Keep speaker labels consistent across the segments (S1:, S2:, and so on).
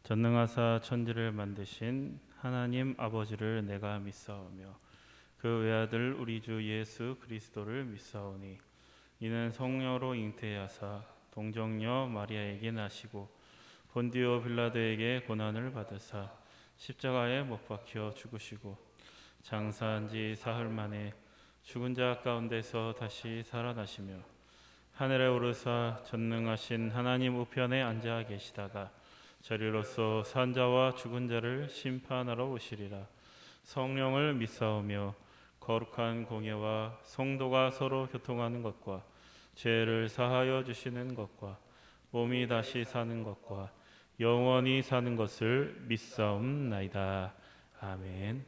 S1: 전능하사 천지를 만드신 하나님 아버지를 내가 믿사오며 그 외아들 우리 주 예수 그리스도를 믿사오니 이는 성령으로 잉태하사 동정녀 마리아에게 나시고 본디오 빌라도에게 고난을 받으사 십자가에 못 박혀 죽으시고 장사한 지 사흘 만에 죽은 자 가운데서 다시 살아나시며 하늘에 오르사 전능하신 하나님 우편에 앉아 계시다가 저리로서 산 자와 죽은 자를 심판하러 오시리라. 성령을 믿사오며 거룩한 공예와 성도가 서로 교통하는 것과 죄를 사하여 주시는 것과 몸이 다시 사는 것과 영원히 사는 것을 믿사옵나이다. 아멘.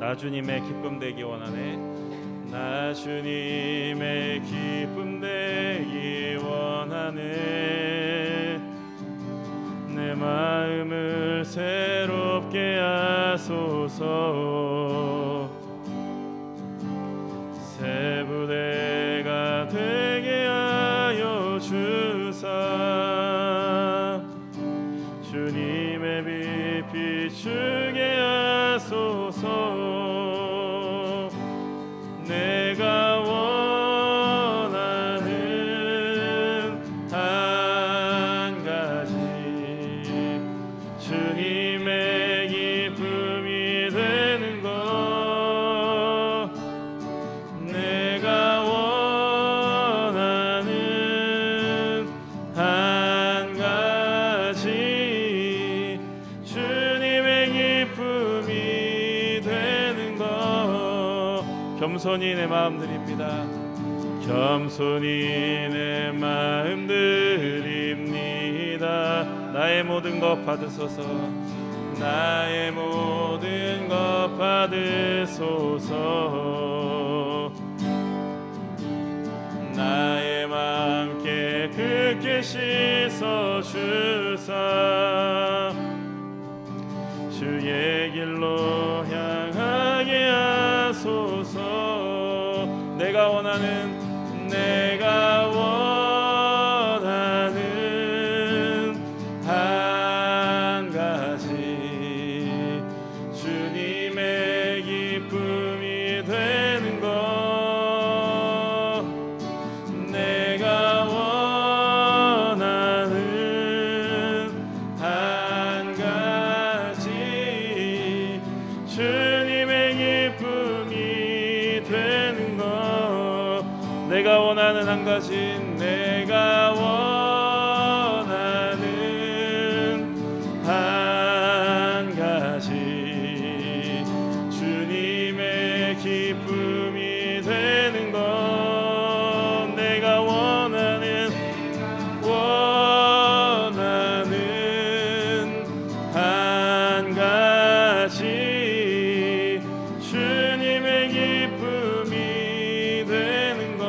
S1: 나 주님의 기쁨 되기 원하네. 나 주님의 기쁨 되기 원하네. 내 마음을 새롭게 하소서. 새 부대가 되게 하여 주사 주님의 빛 비추게 하소서. 내가 원하는 한 가지 주님의 기쁨이 되는 것. 내가 원하는 한 가지 주님의 기쁨이 되는 것. 겸손히 내 마음 드립니다. 겸손히 내 마음 드립니다. 나의 모든 것 받으소서. 나의 모든 것 받으소서. 나의 맘 깨끗게 씻어 주사 주의 길로 향하게 하소서. 내가 원하는 한 가지 주님의 기쁨이 되는 것. 내가 원하는 한 가지 주님의 기쁨이 되는 것. 내가 원하는 한 가지 내가 원하는 한 가지 주님의 기쁨이 되는 것. 내가 원하는 한 가지 주님의 기쁨이 되는 것.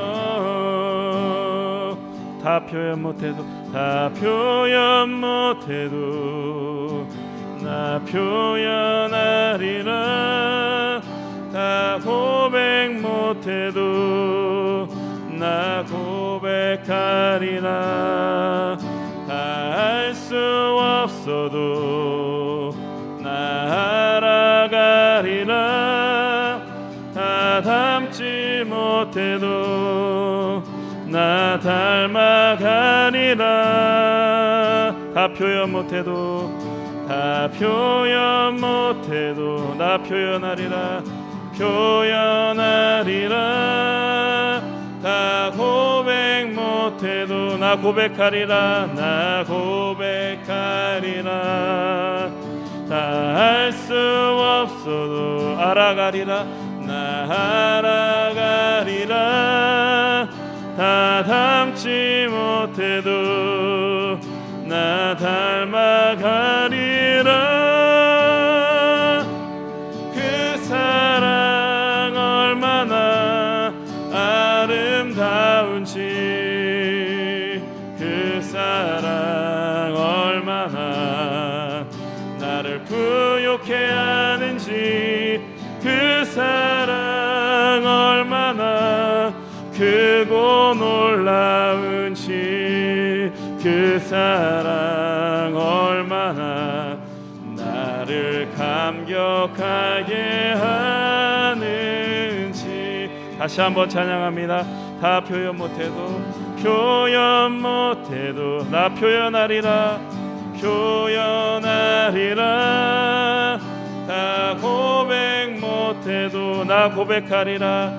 S1: 다 표현 못해도 나 표현하리라. 다 고백 못해도 나 고백하리라. 다 할 수 없어도 나 알아가리라. 다 닮지 못해도 나 닮아가리라. 다 표현 못해도 나 표현하리라. 다 고백 못해도 나 고백하리라. 다 할 수 없어도 알아가리라. 나 알아가리라. 다 닮지 못해도 나 닮아가리라. 그 사랑 얼마나 아름다운지, 그 사랑 얼마나 나를 부욕해 하는지, 그 사랑 얼마나 크고 놀라운지 그 사랑 얼마나 나를 감격하게 하는지. 다시 한번 찬양합니다. 다 표현 못해도 나 표현하리라 다 고백 못해도 나 고백하리라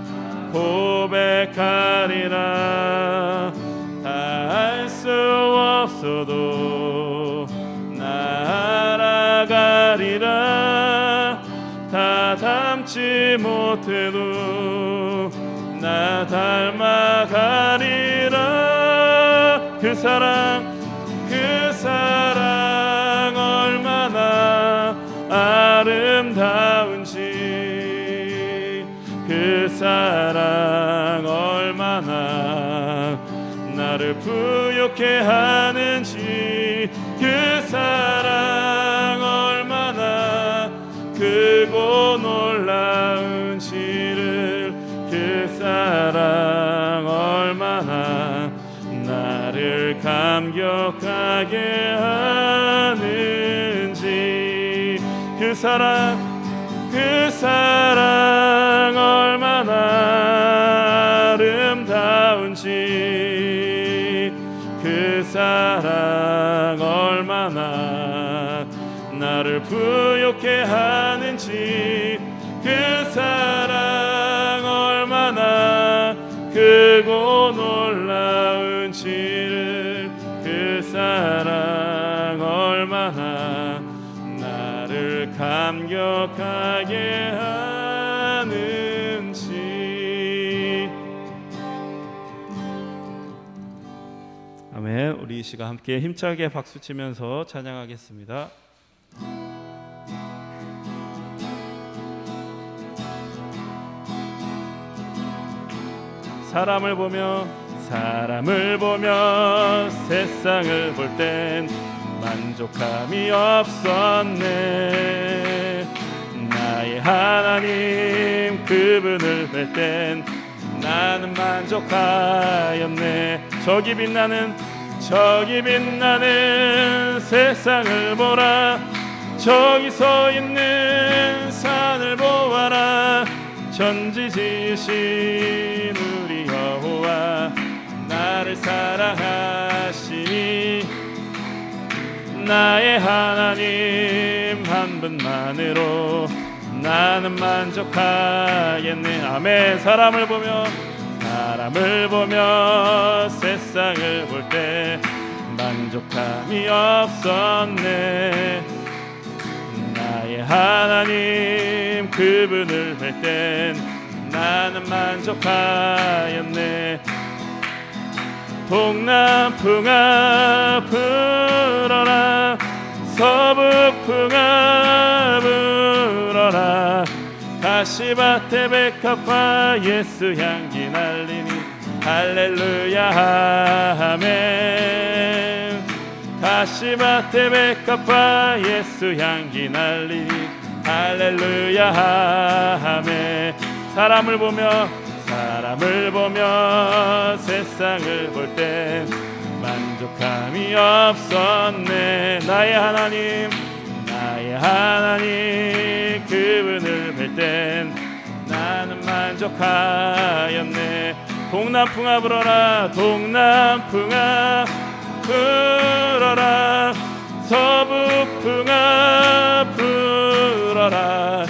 S1: 다 알 수 없어도 나 알아가리라 다 닮지 못해도 나 닮아가리라 그 사랑 얼마나 아름다운지 그 사랑 얼마나 나를 부욕해 하는지 그 사랑 얼마나 크고 놀라운지를 그 사랑 얼마나 나를 감격하게 하는지 그 사랑 얼마나 아름다운지 그 사랑 얼마나 나를 부욕해 하는지 그 사랑 얼마나 크고 놀라운지를 그 사랑 얼마나 나를 감격하게 하는지. 아멘. 우리 이 시간 함께 힘차게 박수치면서 찬양하겠습니다. 사람을 보며 세상을 볼 땐 만족함이 없었네. 나의 하나님 그분을 뵐 땐 나는 만족하였네. 저기 빛나는 세상을 보라. 저기 서 있는 산을 보아라. 천지 지으신 우리 여호와 나를 사랑하시니 나의 하나님 한 분만으로 나는 만족하겠네. 아멘. 사람을 보며 세상을 볼 때 만족함이 없었네. 나의 하나님 그분을 뵐 땐 나는 만족하였네. 동남풍아 불어라. 서북풍아 불어라. 가시밭에 백합화 예수 향기 날리니 할렐루야 아멘. 가시밭에 백합화 예수 향기 날리니 할렐루야 아멘. 사람을 보며 세상을 볼 땐 만족함이 없었네. 나의 하나님 그분을 뵐 땐 나는 만족하였네. 동남풍아 불어라. 서북풍아 불어라.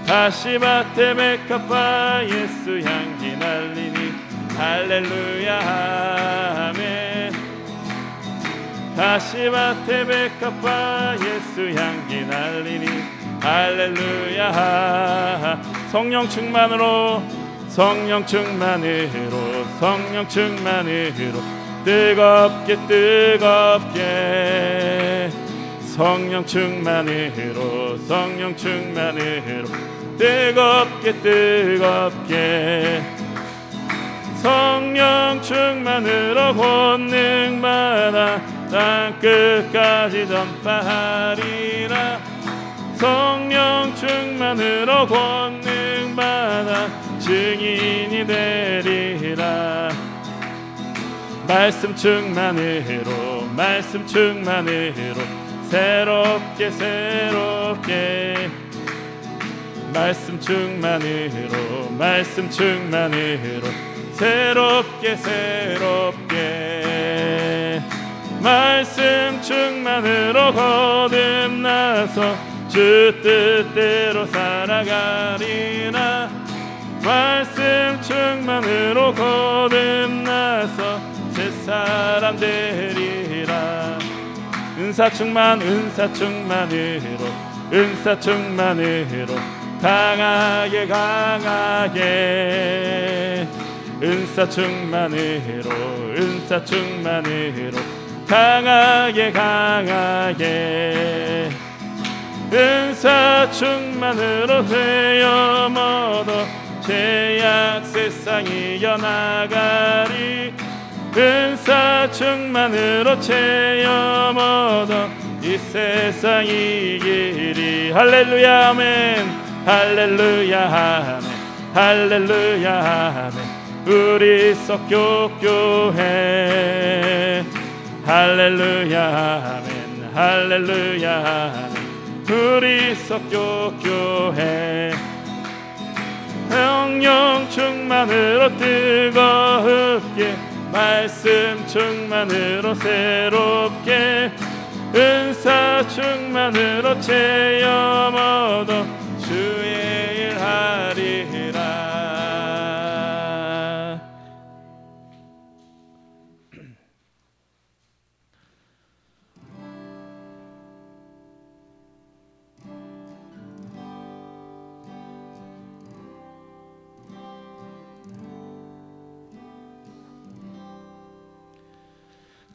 S1: 가시밭에 백합화 예수 향기 날리니 할렐루야 아멘. 가시밭에 백합화 예수 향기 날리니 할렐루야. 성령 충만으로 뜨겁게 성령 충만으로 뜨겁게 성령 충만으로 권능받아 땅끝까지 전파하리라. 성령 충만으로 권능받아 증인이 되리라. 말씀 충만으로 말씀 충만으로 새롭게 새롭게 말씀 충만으로 말씀 충만으로 새롭게 새롭게 말씀 충만으로 거듭나서 주 뜻대로 살아가리라 말씀 충만으로 거듭나서 새사람 되리라 은사 충만으로 은사 충만으로 강하게 강하게 은사 충만으로 강하게 강하게 은사 충만으로 되어 얻어 죄악 세상 이겨나가리 은사 충만으로 체험 얻어 이 세상 이기리 할렐루야 아멘 할렐루야 아멘 할렐루야 아멘 우리 속교교회 할렐루야 아멘 할렐루야 아멘 우리 속교교회 성령 충만으로 뜨겁게 말씀 충만으로 새롭게 은사 충만으로 체험 얻어 주의 일 하리라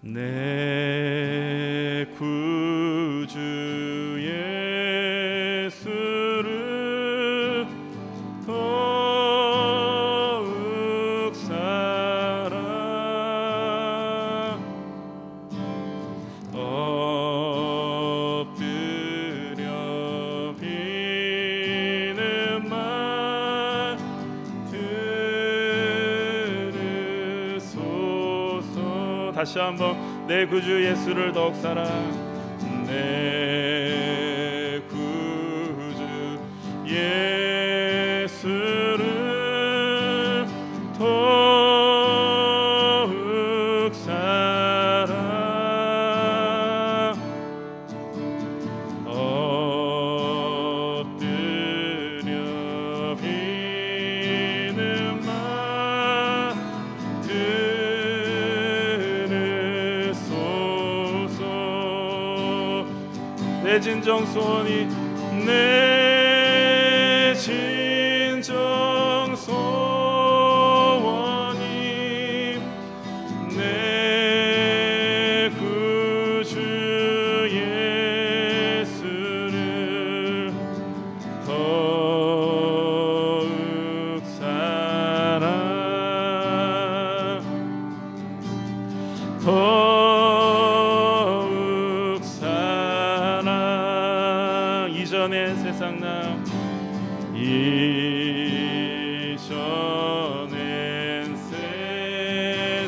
S1: 내 구주 예수를 더욱 사랑 엎드려 비는 말 들으소서 다시 한번 내 구주 예수를 더욱 사랑 내 구주 예수를 더욱 사랑 엎드려 비는 말 내 진정 소원이 내 진정 소원이 내 구주 예수를 더욱 사랑 이전의 세상 나 이전엔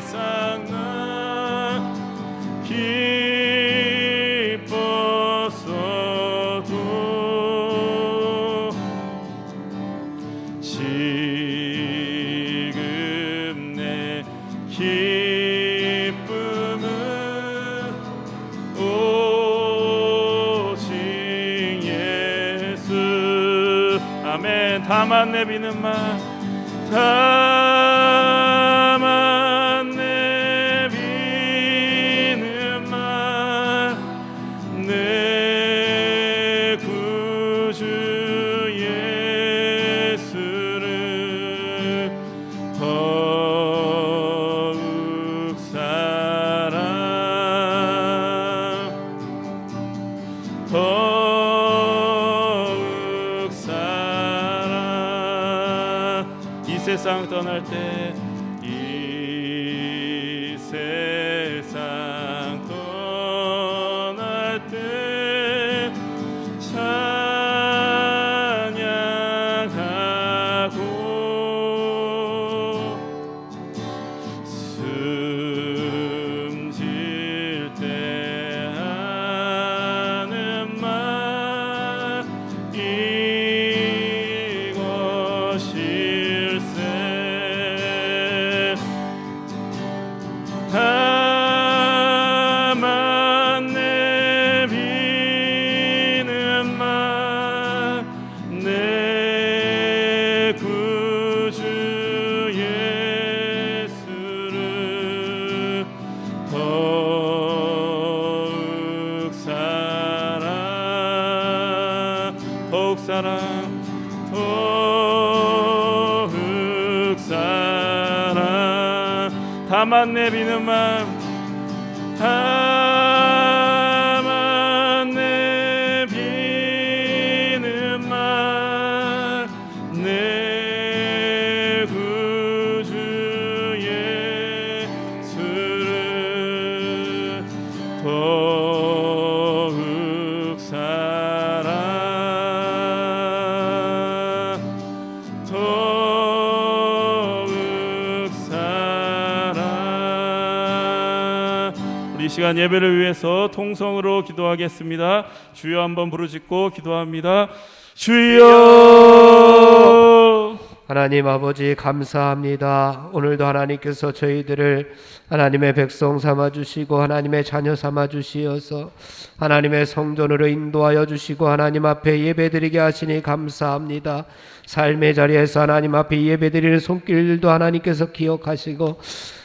S1: 세상 나 기뻤어도 지금 내 기쁨은 아멘 다만 내비는 말 다만 내비는 말 내 구주 예수를 더욱 사랑 세상 떠날 때 이 세상 떠날 때 찬양하고 사람 더욱 사랑 다만 내비는 맘 다만 내비는 맘 내 구주 예수를 더욱 사랑 더욱 사랑. 우리 이 시간 예배를 위해서 통성으로 기도하겠습니다. 주여 한번 부르짖고 기도합니다. 주여.
S2: 하나님 아버지 감사합니다. 오늘도 하나님께서 저희들을 하나님의 백성 삼아주시고 하나님의 자녀 삼아주시어서 하나님의 성전으로 인도하여 주시고 하나님 앞에 예배드리게 하시니 감사합니다. 삶의 자리에서 하나님 앞에 예배드리는 손길도 하나님께서 기억하시고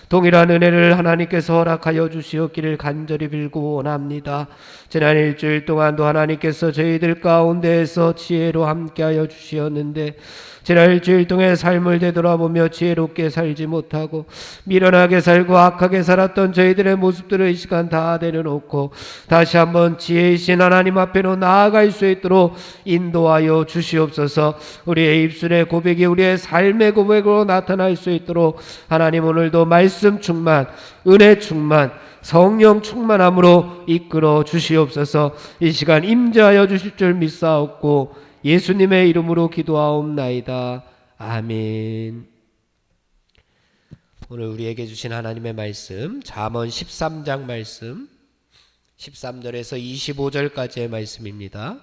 S2: 동일한 은혜를 하나님께서 허락하여 주시었기를 간절히 빌고 원합니다. 지난 일주일 동안도 하나님께서 저희들 가운데에서 지혜로 함께하여 주시었는데 지난 일주일 동안 삶을 되돌아보며 지혜롭게 살지 못하고 미련하게 살고 악하게 살았던 저희들의 모습들을 이 시간 다 내려놓고 다시 한번 지혜이신 하나님 앞에로 나아갈 수 있도록 인도하여 주시옵소서. 우리의 입술의 고백이 우리의 삶의 고백으로 나타날 수 있도록 하나님 오늘도 말씀 충만, 은혜 충만, 성령 충만함으로 이끌어 주시옵소서. 이 시간 임재하여 주실 줄 믿사옵고 예수님의 이름으로 기도하옵나이다. 아멘. 오늘 우리에게 주신 하나님의 말씀 잠언 13장 말씀 13절에서 25절까지의 말씀입니다.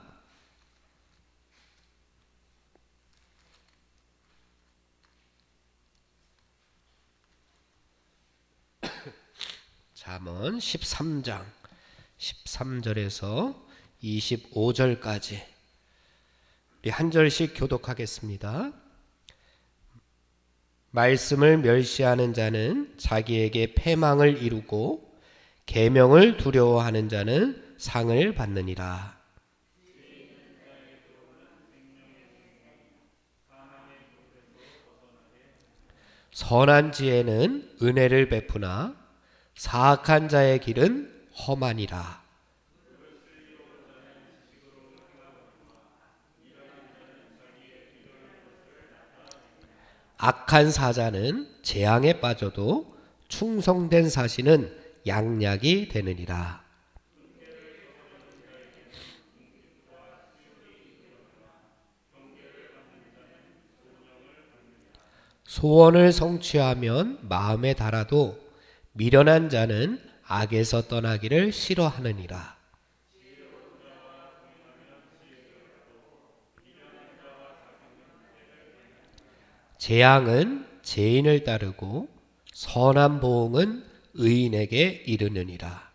S2: 잠언 13장 13절에서 25절까지 우리 한 절씩 교독하겠습니다. 말씀을 멸시하는 자는 자기에게 패망을 이루고 계명을 두려워하는 자는 상을 받느니라. 선한 지혜는 은혜를 베푸나 사악한 자의 길은 험하니라. 악한 사자는 재앙에 빠져도 충성된 사신은 양약이 되느니라. 소원을 성취하면 마음에 달아도 미련한 자는 악에서 떠나기를 싫어하느니라. 재앙은 죄인을 따르고 선한 보응은 의인에게 이르느니라.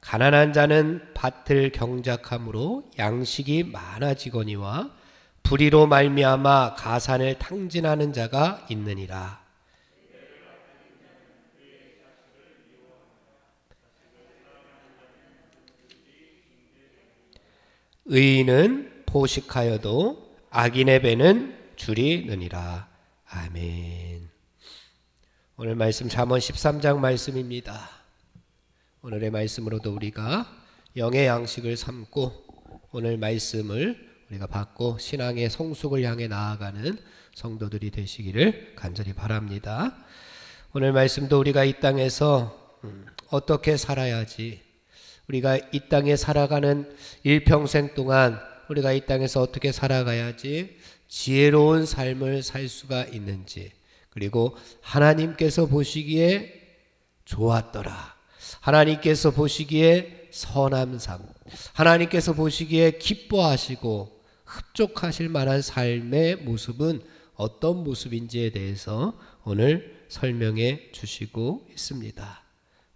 S2: 가난한 자는 밭을 경작함으로 양식이 많아지거니와 불의로 말미암아 가산을 탕진하는 자가 있느니라. 의인은 포식하여도 악인의 배는 줄이 느니라. 아멘. 오늘 말씀 잠언 13장 말씀입니다. 오늘의 말씀으로도 우리가 영의 양식을 삼고 오늘 말씀을 우리가 받고 신앙의 성숙을 향해 나아가는 성도들이 되시기를 간절히 바랍니다. 오늘 말씀도 우리가 이 땅에서 어떻게 살아야지, 우리가 이 땅에 살아가는 일평생 동안 우리가 이 땅에서 어떻게 살아가야지 지혜로운 삶을 살 수가 있는지, 그리고 하나님께서 보시기에 좋았더라, 하나님께서 보시기에 선한 삶, 하나님께서 보시기에 기뻐하시고 흡족하실 만한 삶의 모습은 어떤 모습인지에 대해서 오늘 설명해 주시고 있습니다.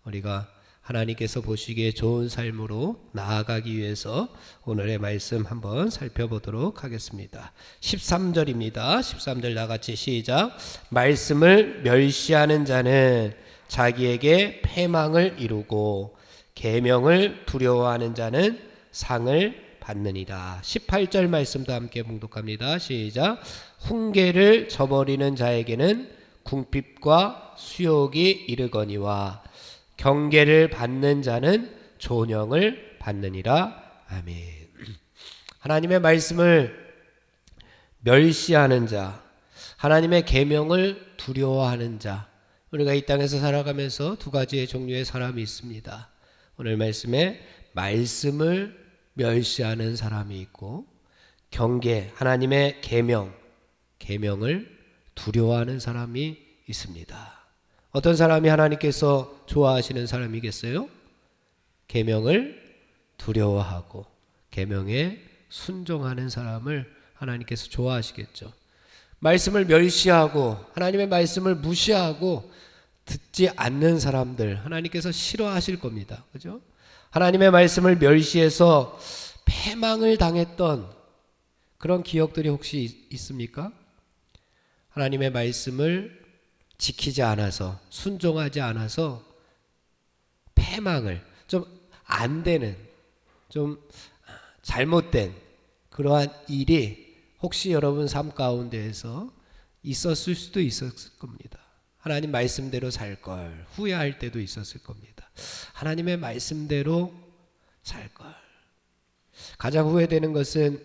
S2: 우리가 하나님께서 보시기에 좋은 삶으로 나아가기 위해서 오늘의 말씀 한번 살펴보도록 하겠습니다. 13절입니다. 13절 다같이 시작. 말씀을 멸시하는 자는 자기에게 패망을 이루고 계명을 두려워하는 자는 상을 받느니라. 18절 말씀도 함께 봉독합니다. 시작. 훈계를 저버리는 자에게는 궁핍과 수욕이 이르거니와 경계를 받는 자는 존영을 받느니라. 아멘. 하나님의 말씀을 멸시하는 자, 하나님의 계명을 두려워하는 자, 우리가 이 땅에서 살아가면서 두 가지의 종류의 사람이 있습니다. 오늘 말씀에 말씀을 멸시하는 사람이 있고 경계, 하나님의 계명을 두려워하는 사람이 있습니다. 어떤 사람이 하나님께서 좋아하시는 사람이겠어요? 계명을 두려워하고 계명에 순종하는 사람을 하나님께서 좋아하시겠죠. 말씀을 멸시하고 하나님의 말씀을 무시하고 듣지 않는 사람들 하나님께서 싫어하실 겁니다. 그죠? 하나님의 말씀을 멸시해서 패망을 당했던 그런 기억들이 혹시 있습니까? 하나님의 말씀을 지키지 않아서 순종하지 않아서 패망을 좀 안 되는 좀 잘못된 그러한 일이 혹시 여러분 삶 가운데에서 있었을 수도 있었을 겁니다. 하나님 말씀대로 살 걸 후회할 때도 있었을 겁니다. 하나님의 말씀대로 살 걸. 가장 후회되는 것은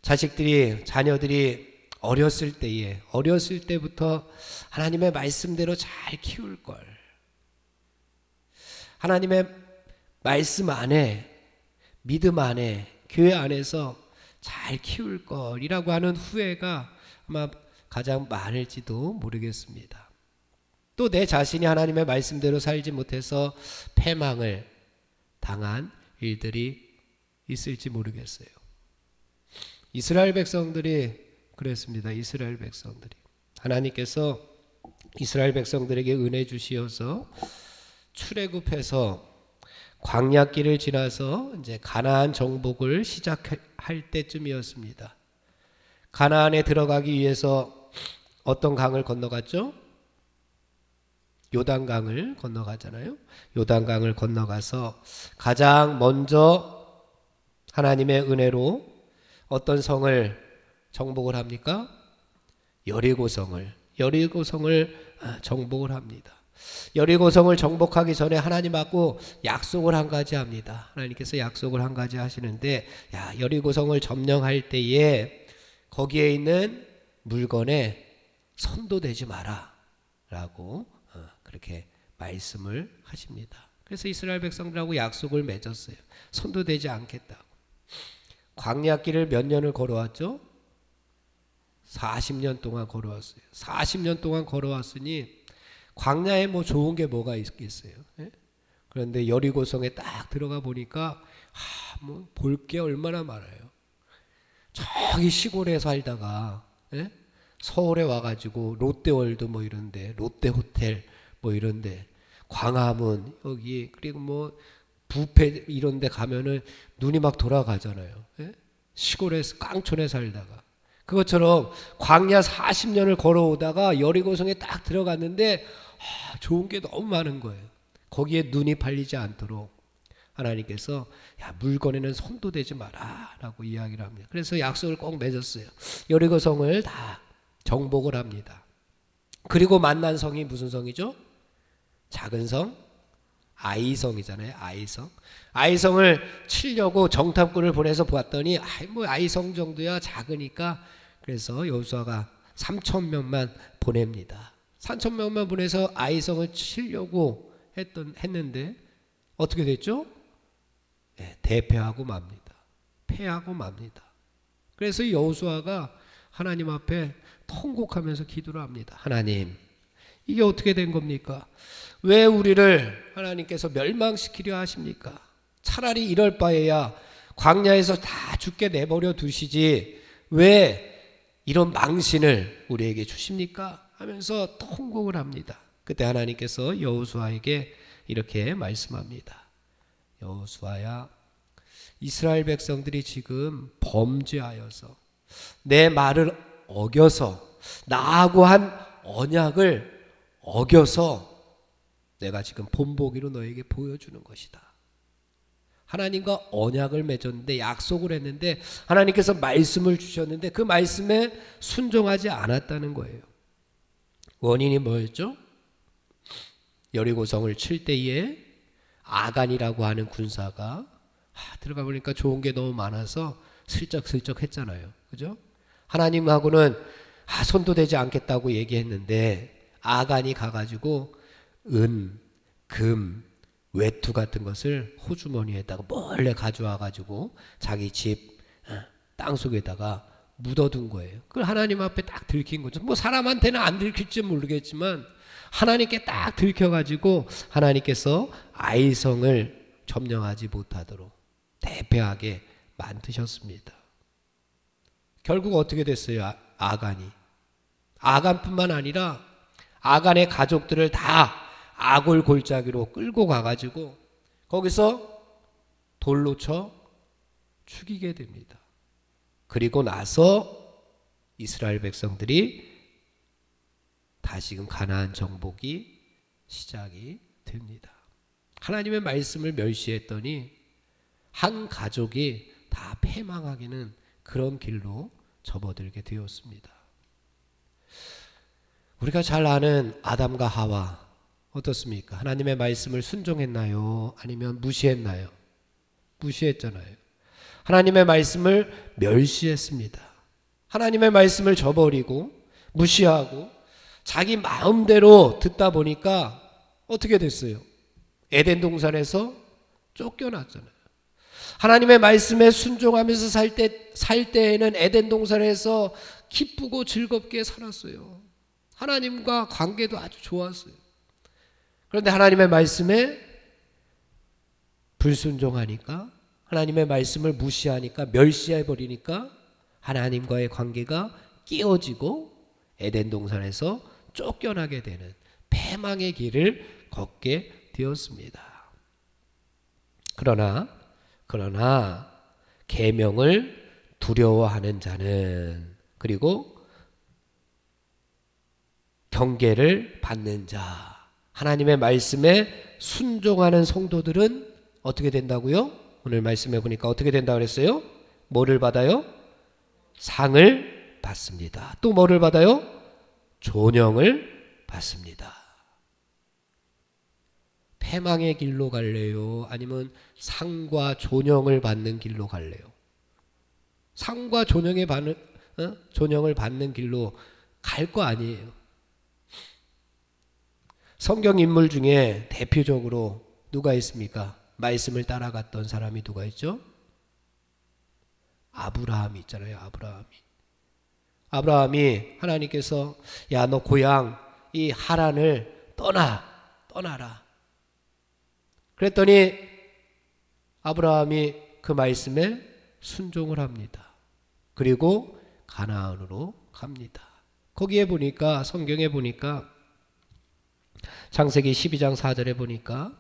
S2: 자녀들이 어렸을 때부터 하나님의 말씀대로 잘 키울 걸. 하나님의 말씀 안에, 믿음 안에, 교회 안에서 잘 키울 걸이라고 하는 후회가 아마 가장 많을지도 모르겠습니다. 또 내 자신이 하나님의 말씀대로 살지 못해서 패망을 당한 일들이 있을지 모르겠어요. 이스라엘 백성들이 그랬습니다. 이스라엘 백성들이 하나님께서 이스라엘 백성들에게 은혜 주시어서 출애굽해서 광야길을 지나서 이제 가나안 정복을 시작할 때쯤이었습니다. 가나안에 들어가기 위해서 어떤 강을 건너갔죠? 요단강을 건너가잖아요. 요단강을 건너가서 가장 먼저 하나님의 은혜로 어떤 성을 정복을 합니까? 여리고성을 정복을 합니다. 여리고성을 정복하기 전에 하나님하고 약속을 한 가지 합니다. 하나님께서 약속을 한 가지 하시는데, 여리고성을 점령할 때에 거기에 있는 물건에 손도 대지 마라 라고 그렇게 말씀을 하십니다. 그래서 이스라엘 백성들하고 약속을 맺었어요. 손도 대지 않겠다고. 광야길을 몇 년을 걸어왔죠? 40년 동안 걸어왔어요. 40년 동안 걸어왔으니 광야에 뭐 좋은 게 뭐가 있겠어요? 예? 그런데 여리고성에 딱 들어가 보니까 뭐 볼 게 얼마나 많아요. 저기 시골에 살다가 서울에 와가지고 롯데월드 뭐 이런데, 롯데호텔 뭐 이런데, 광화문 여기 그리고 뭐 부페 이런데 가면은 눈이 막 돌아가잖아요. 시골에 깡촌에 살다가. 그것처럼 광야 40년을 걸어오다가 여리고성에 딱 들어갔는데 좋은 게 너무 많은 거예요. 거기에 눈이 팔리지 않도록 하나님께서 물건에는 손도 대지 마라 라고 이야기를 합니다. 그래서 약속을 꼭 맺었어요. 여리고성을 다 정복을 합니다. 그리고 만난 성이 무슨 성이죠? 작은 성? 아이성이잖아요. 아이성을 치려고 정탐꾼을 보내서 보았더니 뭐 아이성 정도야 작으니까, 그래서 여호수아가 3,000명만 보냅니다. 3,000명만 보내서 아이성을 치려고 했는데 어떻게 됐죠? 대패하고 맙니다. 패하고 맙니다. 그래서 여호수아가 하나님 앞에 통곡하면서 기도를 합니다. 하나님, 이게 어떻게 된 겁니까? 왜 우리를 하나님께서 멸망시키려 하십니까? 차라리 이럴 바에야 광야에서 다 죽게 내버려 두시지 왜 이런 망신을 우리에게 주십니까? 하면서 통곡을 합니다. 그때 하나님께서 여호수아에게 이렇게 말씀합니다. 여호수아야, 이스라엘 백성들이 지금 범죄하여서 내 말을 어겨서 나하고 한 언약을 어겨서 내가 지금 본보기로 너에게 보여주는 것이다. 하나님과 언약을 맺었는데, 약속을 했는데, 하나님께서 말씀을 주셨는데 그 말씀에 순종하지 않았다는 거예요. 원인이 뭐였죠? 여리고성을 칠 때에 아간이라고 하는 군사가 들어가 보니까 좋은 게 너무 많아서 슬쩍슬쩍 했잖아요. 그죠? 하나님하고는 손도 대지 않겠다고 얘기했는데 아간이 가가지고 은, 금, 외투 같은 것을 호주머니에다가 몰래 가져와가지고 자기 집 땅속에다가 묻어둔 거예요. 그걸 하나님 앞에 딱 들킨 거죠. 뭐 사람한테는 안 들킬지 모르겠지만 하나님께 딱 들켜가지고 하나님께서 아이성을 점령하지 못하도록 대패하게 만드셨습니다. 결국 어떻게 됐어요? 아간이. 아간뿐만 아니라 아간의 가족들을 다 아골 골짜기로 끌고 가가지고 거기서 돌로 쳐 죽이게 됩니다. 그리고 나서 이스라엘 백성들이 다시금 가나안 정복이 시작이 됩니다. 하나님의 말씀을 멸시했더니 한 가족이 다 패망하기는 그런 길로 접어들게 되었습니다. 우리가 잘 아는 아담과 하와 어떻습니까? 하나님의 말씀을 순종했나요? 아니면 무시했나요? 무시했잖아요. 하나님의 말씀을 멸시했습니다. 하나님의 말씀을 저버리고 무시하고 자기 마음대로 듣다 보니까 어떻게 됐어요? 에덴 동산에서 쫓겨났잖아요. 하나님의 말씀에 순종하면서 살 때에는 에덴 동산에서 기쁘고 즐겁게 살았어요. 하나님과 관계도 아주 좋았어요. 그런데 하나님의 말씀에 불순종하니까, 하나님의 말씀을 무시하니까, 멸시해버리니까 하나님과의 관계가 깨어지고 에덴 동산에서 쫓겨나게 되는 패망의 길을 걷게 되었습니다. 그러나 계명을 두려워하는 자는, 그리고 경계를 받는 자, 하나님의 말씀에 순종하는 성도들은 어떻게 된다고요? 오늘 말씀해 보니까 어떻게 된다고 그랬어요? 뭐를 받아요? 상을 받습니다. 또 뭐를 받아요? 존영을 받습니다. 패망의 길로 갈래요? 아니면 상과 존영을 받는 길로 갈래요? 상과 존영을 받는 길로 갈 거 아니에요. 성경 인물 중에 대표적으로 누가 있습니까? 말씀을 따라갔던 사람이 누가 있죠? 아브라함이 있잖아요. 아브라함이 하나님께서 야, 너 고향 이 하란을 떠나라. 그랬더니 아브라함이 그 말씀에 순종을 합니다. 그리고 가나안으로 갑니다. 거기에 보니까, 성경에 보니까 창세기 12장 4절에 보니까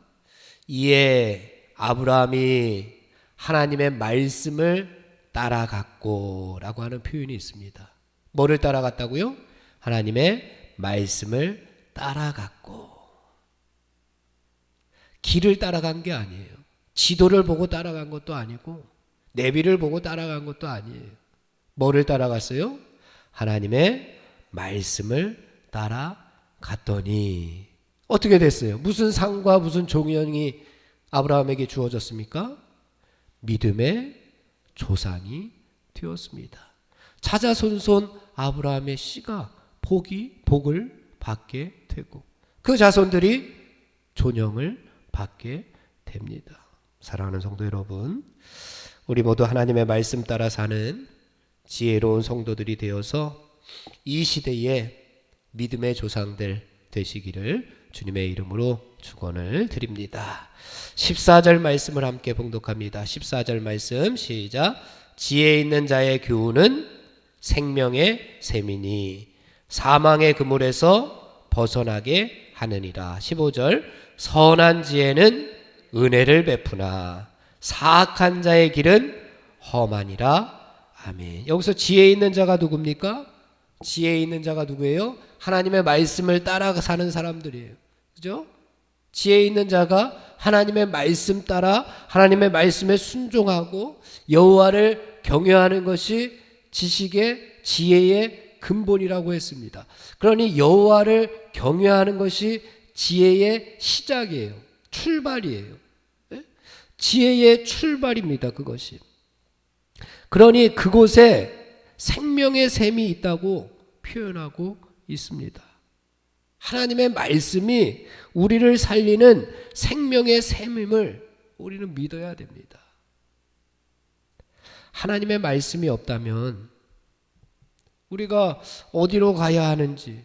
S2: 이에 아브라함이 하나님의 말씀을 따라갔고 라고 하는 표현이 있습니다. 뭐를 따라갔다고요? 하나님의 말씀을 따라갔고. 길을 따라간 게 아니에요. 지도를 보고 따라간 것도 아니고 내비를 보고 따라간 것도 아니에요. 뭐를 따라갔어요? 하나님의 말씀을 따라갔더니 어떻게 됐어요? 무슨 상과 무슨 종연이 아브라함에게 주어졌습니까? 믿음의 조상이 되었습니다. 자자손손 아브라함의 씨가 복을 받게 되고 그 자손들이 존영을 받게 됩니다. 사랑하는 성도 여러분, 우리 모두 하나님의 말씀 따라 사는 지혜로운 성도들이 되어서 이 시대에 믿음의 조상들 되시기를 주님의 이름으로 축원을 드립니다. 14절 말씀을 함께 봉독합니다. 14절 말씀 시작. 지혜 있는 자의 교훈은 생명의 샘이니 사망의 그물에서 벗어나게 하느니라. 15절 선한 지혜는 은혜를 베푸나 사악한 자의 길은 험하니라. 아멘. 여기서 지혜 있는 자가 누굽니까? 지혜 있는 자가 누구예요? 하나님의 말씀을 따라 사는 사람들이에요. 그죠? 지혜 있는 자가 하나님의 말씀 따라 하나님의 말씀에 순종하고 여호와를 경외하는 것이 지식의 지혜의 근본이라고 했습니다. 그러니 여호와를 경외하는 것이 지혜의 시작이에요. 출발이에요. 지혜의 출발입니다. 그것이. 그러니 그곳에 생명의 샘이 있다고 표현하고 있습니다. 하나님의 말씀이 우리를 살리는 생명의 샘임을 우리는 믿어야 됩니다. 하나님의 말씀이 없다면 우리가 어디로 가야 하는지,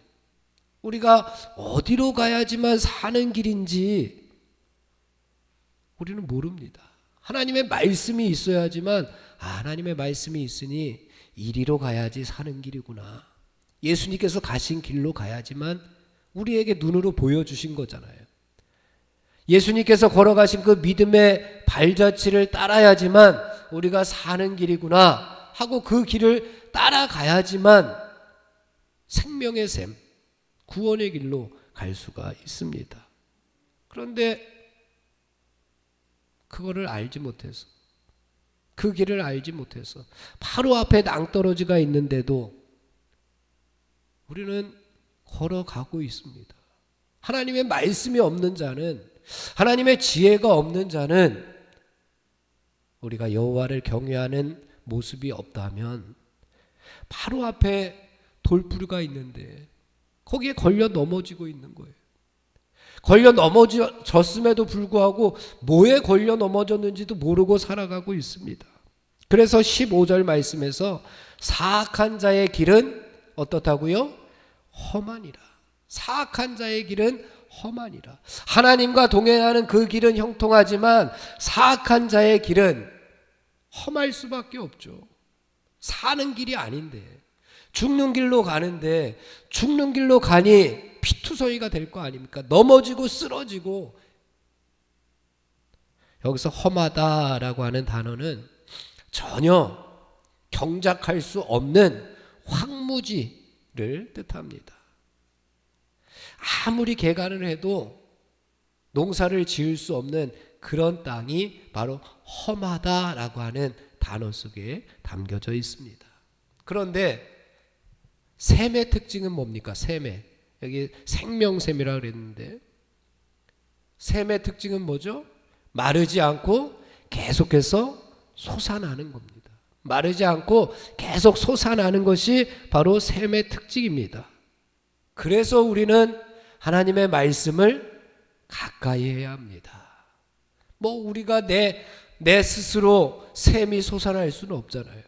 S2: 우리가 어디로 가야지만 사는 길인지 우리는 모릅니다. 하나님의 말씀이 있어야지만 하나님의 말씀이 있으니 이리로 가야지 사는 길이구나. 예수님께서 가신 길로 가야지만 우리에게 눈으로 보여주신 거잖아요. 예수님께서 걸어가신 그 믿음의 발자취를 따라야지만 우리가 사는 길이구나 하고 그 길을 따라가야지만 생명의 샘, 구원의 길로 갈 수가 있습니다. 그런데 그거를 알지 못해서, 그 길을 알지 못해서 바로 앞에 낭떠러지가 있는데도 우리는 걸어가고 있습니다. 하나님의 말씀이 없는 자는, 하나님의 지혜가 없는 자는 우리가 여호와를 경외하는 모습이 없다면 바로 앞에 돌부리가 있는데 거기에 걸려 넘어지고 있는 거예요. 걸려 넘어졌음에도 불구하고 뭐에 걸려 넘어졌는지도 모르고 살아가고 있습니다. 그래서 15절 말씀에서 사악한 자의 길은 어떻다고요? 험하니라. 사악한 자의 길은 험하니라. 하나님과 동행하는 그 길은 형통하지만 사악한 자의 길은 험할 수밖에 없죠. 사는 길이 아닌데, 죽는 길로 가는데 죽는 길로 가니 피투성이가 될 거 아닙니까? 넘어지고 쓰러지고. 여기서 험하다라고 하는 단어는 전혀 경작할 수 없는 황무지를 뜻합니다. 아무리 개간을 해도 농사를 지을 수 없는 그런 땅이 바로 험하다라고 하는 단어 속에 담겨져 있습니다. 그런데 샘의 특징은 뭡니까? 샘의, 여기 생명샘이라고 그랬는데 샘의 특징은 뭐죠? 마르지 않고 계속해서 솟아나는 겁니다. 마르지 않고 계속 솟아나는 것이 바로 샘의 특징입니다. 그래서 우리는 하나님의 말씀을 가까이 해야 합니다. 뭐 우리가 내 스스로 샘이 솟아날 수는 없잖아요.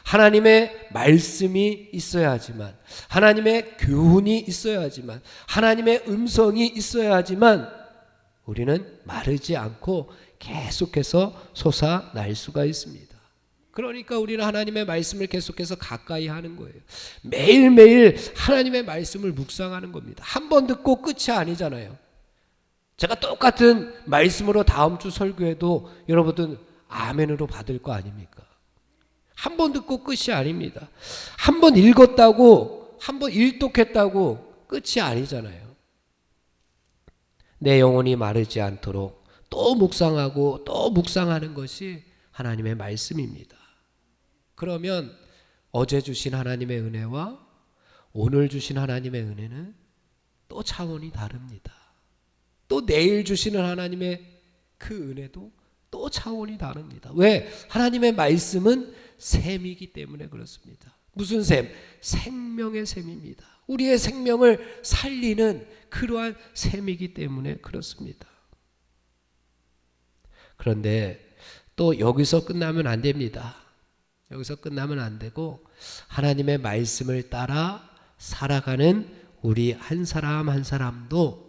S2: 하나님의 말씀이 있어야지만, 하나님의 교훈이 있어야지만, 하나님의 음성이 있어야지만 우리는 마르지 않고 계속해서 솟아날 수가 있습니다. 그러니까 우리는 하나님의 말씀을 계속해서 가까이 하는 거예요. 매일매일 하나님의 말씀을 묵상하는 겁니다. 한 번 듣고 끝이 아니잖아요. 제가 똑같은 말씀으로 다음 주 설교해도 여러분들 아멘으로 받을 거 아닙니까? 한 번 듣고 끝이 아닙니다. 한 번 읽었다고, 한 번 일독했다고 끝이 아니잖아요. 내 영혼이 마르지 않도록 또 묵상하고 또 묵상하는 것이 하나님의 말씀입니다. 그러면 어제 주신 하나님의 은혜와 오늘 주신 하나님의 은혜는 또 차원이 다릅니다. 또 내일 주시는 하나님의 그 은혜도 또 차원이 다릅니다. 왜? 하나님의 말씀은 샘이기 때문에 그렇습니다. 무슨 샘? 생명의 샘입니다. 우리의 생명을 살리는 그러한 샘이기 때문에 그렇습니다. 그런데 또 여기서 끝나면 안 됩니다. 여기서 끝나면 안 되고 하나님의 말씀을 따라 살아가는 우리 한 사람 한 사람도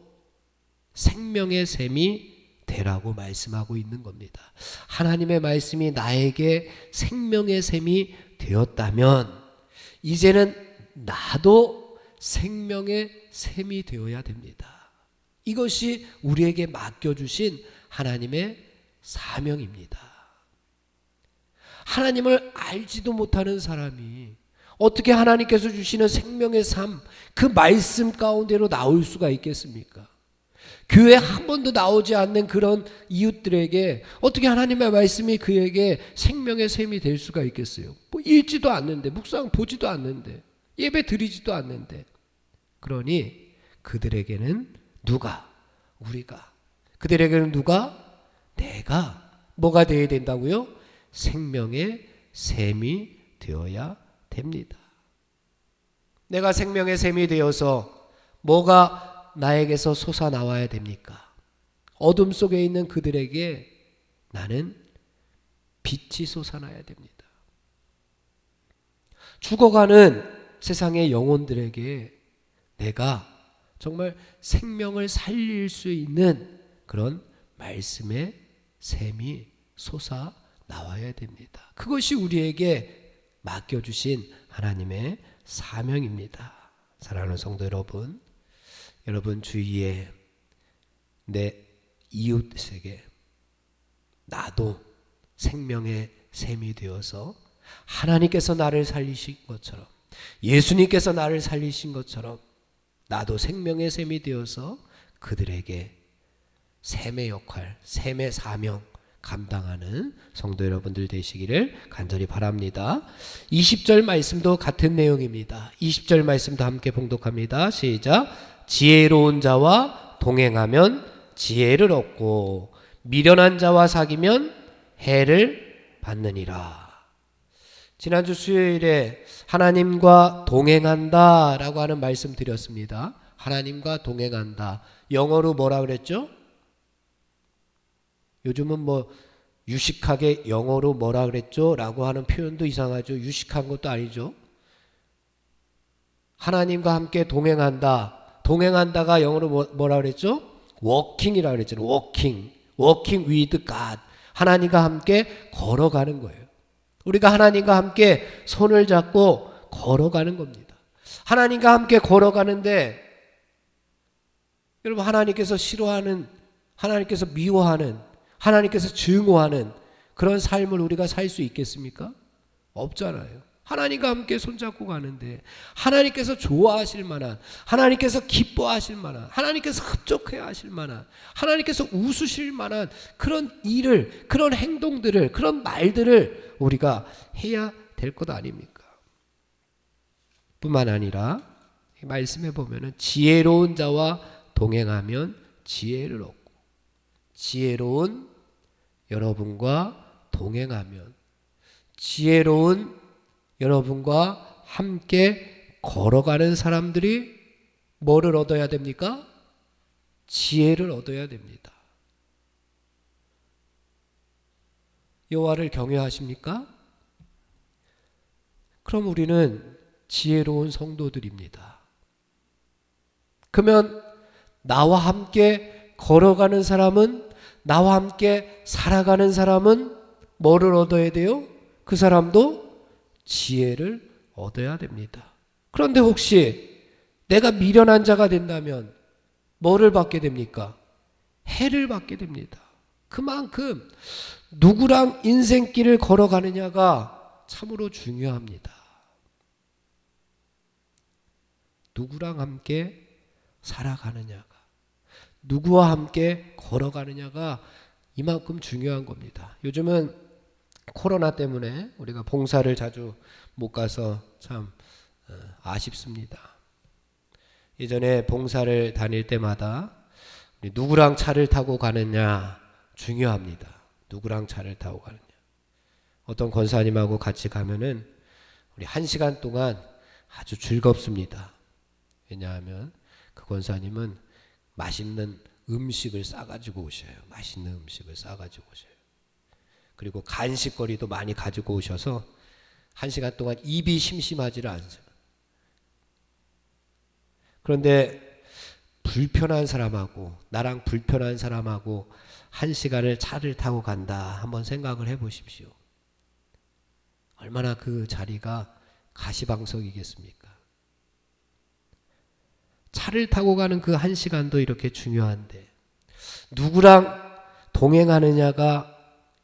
S2: 생명의 샘이 되라고 말씀하고 있는 겁니다. 하나님의 말씀이 나에게 생명의 샘이 되었다면 이제는 나도 생명의 샘이 되어야 됩니다. 이것이 우리에게 맡겨주신 하나님의 사명입니다. 하나님을 알지도 못하는 사람이 어떻게 하나님께서 주시는 생명의 삶, 그 말씀 가운데로 나올 수가 있겠습니까? 교회 한 번도 나오지 않는 그런 이웃들에게 어떻게 하나님의 말씀이 그에게 생명의 샘이 될 수가 있겠어요? 뭐 읽지도 않는데, 묵상 보지도 않는데, 예배 드리지도 않는데. 그러니 그들에게는 누가? 우리가. 그들에게는 누가? 내가 뭐가 되어야 된다고요? 생명의 샘이 되어야 됩니다. 내가 생명의 샘이 되어서 뭐가 나에게서 솟아나와야 됩니까? 어둠 속에 있는 그들에게 나는 빛이 솟아나야 됩니다. 죽어가는 세상의 영혼들에게 내가 정말 생명을 살릴 수 있는 그런 말씀의 샘이 솟아나와야 됩니다. 그것이 우리에게 맡겨주신 하나님의 사명입니다. 사랑하는 성도 여러분, 여러분 주위에 내 이웃에게 나도 생명의 샘이 되어서 하나님께서 나를 살리신 것처럼, 예수님께서 나를 살리신 것처럼 나도 생명의 샘이 되어서 그들에게 샘의 역할, 샘의 사명 감당하는 성도 여러분들 되시기를 간절히 바랍니다. 20절 말씀도 같은 내용입니다. 20절 말씀도 함께 봉독합니다. 시작. 지혜로운 자와 동행하면 지혜를 얻고 미련한 자와 사귀면 해를 받느니라. 지난주 수요일에 하나님과 동행한다 라고 하는 말씀 드렸습니다. 하나님과 동행한다. 영어로 뭐라 그랬죠? 요즘은 뭐 유식하게 영어로 뭐라 그랬죠? 라고 하는 표현도 이상하죠. 유식한 것도 아니죠. 하나님과 함께 동행한다. 동행한다가 영어로 뭐라 그랬죠? 워킹이라 그랬죠. 워킹. 워킹 with God. 하나님과 함께 걸어가는 거예요. 우리가 하나님과 함께 손을 잡고 걸어가는 겁니다. 하나님과 함께 걸어가는데 여러분, 하나님께서 싫어하는, 하나님께서 미워하는, 하나님께서 증오하는 그런 삶을 우리가 살 수 있겠습니까? 없잖아요. 하나님과 함께 손잡고 가는데 하나님께서 좋아하실 만한, 하나님께서 기뻐하실 만한, 하나님께서 흡족해 하실 만한, 하나님께서 웃으실 만한 그런 일을, 그런 행동들을, 그런 말들을 우리가 해야 될 것 아닙니까? 뿐만 아니라 말씀에 보면은 지혜로운 자와 동행하면 지혜를 얻고, 지혜로운 여러분과 동행하면, 지혜로운 여러분과 함께 걸어가는 사람들이 뭐를 얻어야 됩니까? 지혜를 얻어야 됩니다. 여호와를 경외하십니까? 그럼 우리는 지혜로운 성도들입니다. 그러면 나와 함께 걸어가는 사람은, 나와 함께 살아가는 사람은 뭐를 얻어야 돼요? 그 사람도 지혜를 얻어야 됩니다. 그런데 혹시 내가 미련한 자가 된다면 뭐를 받게 됩니까? 해를 받게 됩니다. 그만큼 누구랑 인생길을 걸어가느냐가 참으로 중요합니다. 누구랑 함께 살아가느냐가, 누구와 함께 걸어가느냐가 이만큼 중요한 겁니다. 요즘은 코로나 때문에 우리가 봉사를 자주 못 가서 참 아쉽습니다. 예전에 봉사를 다닐 때마다 우리 누구랑 차를 타고 가느냐 중요합니다. 누구랑 차를 타고 가느냐. 어떤 권사님하고 같이 가면은 우리 1시간 동안 아주 즐겁습니다. 왜냐하면 그 권사님은 맛있는 음식을 싸가지고 오셔요. 맛있는 음식을 싸가지고 오셔요. 그리고 간식거리도 많이 가지고 오셔서 1시간 동안 입이 심심하지를 않아요. 그런데 불편한 사람하고, 나랑 불편한 사람하고 1시간을 차를 타고 간다. 한번 생각을 해보십시오. 얼마나 그 자리가 가시방석이겠습니까? 차를 타고 가는 그 1시간도 이렇게 중요한데, 누구랑 동행하느냐가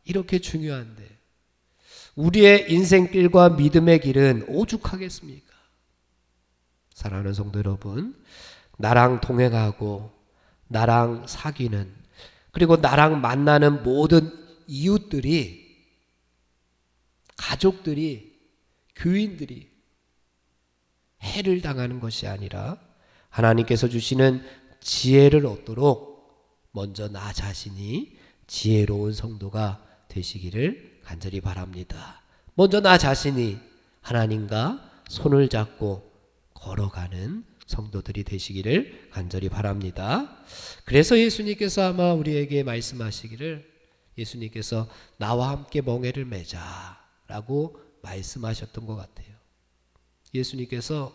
S2: 이렇게 중요한데, 우리의 인생길과 믿음의 길은 오죽하겠습니까? 사랑하는 성도 여러분, 나랑 동행하고 나랑 사귀는, 그리고 나랑 만나는 모든 이웃들이, 가족들이, 교인들이 해를 당하는 것이 아니라 하나님께서 주시는 지혜를 얻도록 먼저 나 자신이 지혜로운 성도가 되시기를 간절히 바랍니다. 먼저 나 자신이 하나님과 손을 잡고 걸어가는 성도들이 되시기를 간절히 바랍니다. 그래서 예수님께서 아마 우리에게 말씀하시기를, 예수님께서 나와 함께 멍에를 매자라고 말씀하셨던 것 같아요. 예수님께서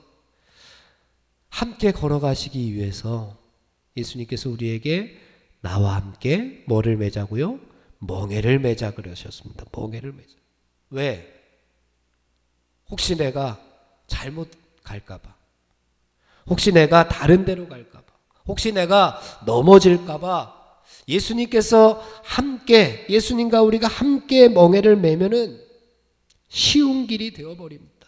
S2: 함께 걸어가시기 위해서 예수님께서 우리에게 나와 함께 뭐를 매자고요? 멍에를 매자 그러셨습니다. 멍에를 매자. 왜? 혹시 내가 잘못 갈까봐, 혹시 내가 다른 데로 갈까봐, 혹시 내가 넘어질까봐 예수님께서 함께, 예수님과 우리가 함께 멍에를 매면은 쉬운 길이 되어버립니다.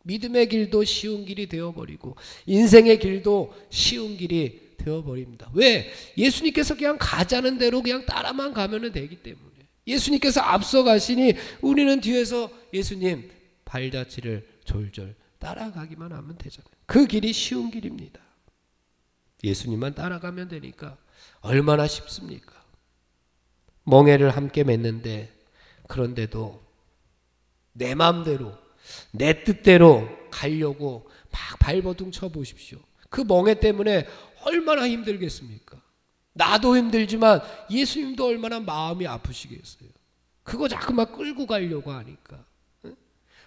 S2: 믿음의 길도 쉬운 길이 되어버리고 인생의 길도 쉬운 길이 되어버립니다. 왜? 예수님께서 그냥 가자는 대로 그냥 따라만 가면 되기 때문에. 예수님께서 앞서 가시니 우리는 뒤에서 예수님 발자취를 졸졸 따라가기만 하면 되잖아요. 그 길이 쉬운 길입니다. 예수님만 따라가면 되니까 얼마나 쉽습니까? 멍에를 함께 맺는데, 그런데도 내 마음대로 내 뜻대로 가려고 막 발버둥 쳐보십시오. 그 멍에 때문에 얼마나 힘들겠습니까? 나도 힘들지만 예수님도 얼마나 마음이 아프시겠어요. 그거 자꾸 막 끌고 가려고 하니까,